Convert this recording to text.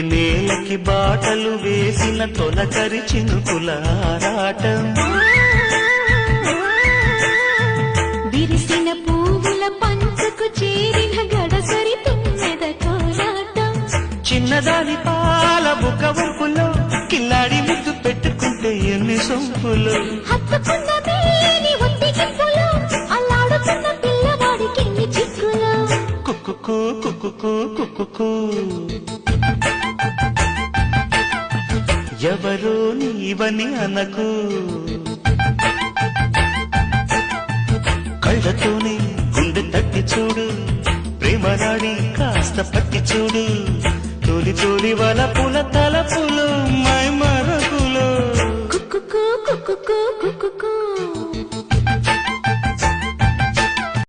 నేలకి బాటలు వేసిన తొలకరి చినుకుల ఆరాటం విరిసిన పువ్వుల పంచకు చేరిన గడసరి తుమ్మెద కోలాటం చిన్నదాని పాల బుక్క వంపులో కిల్లాడి ముద్దు పెట్టుకుంటే ఎన్ని సొంపులు హత్తుకున్న మేని ఒత్తికింపులో అల్లాడుతున్న పిల్లవాడికి ఎన్ని చిక్కులు కుక్కుకు కుక్కుకు కుక్కుకు ఎవరో నీవని అనకు కళ్ళతోనే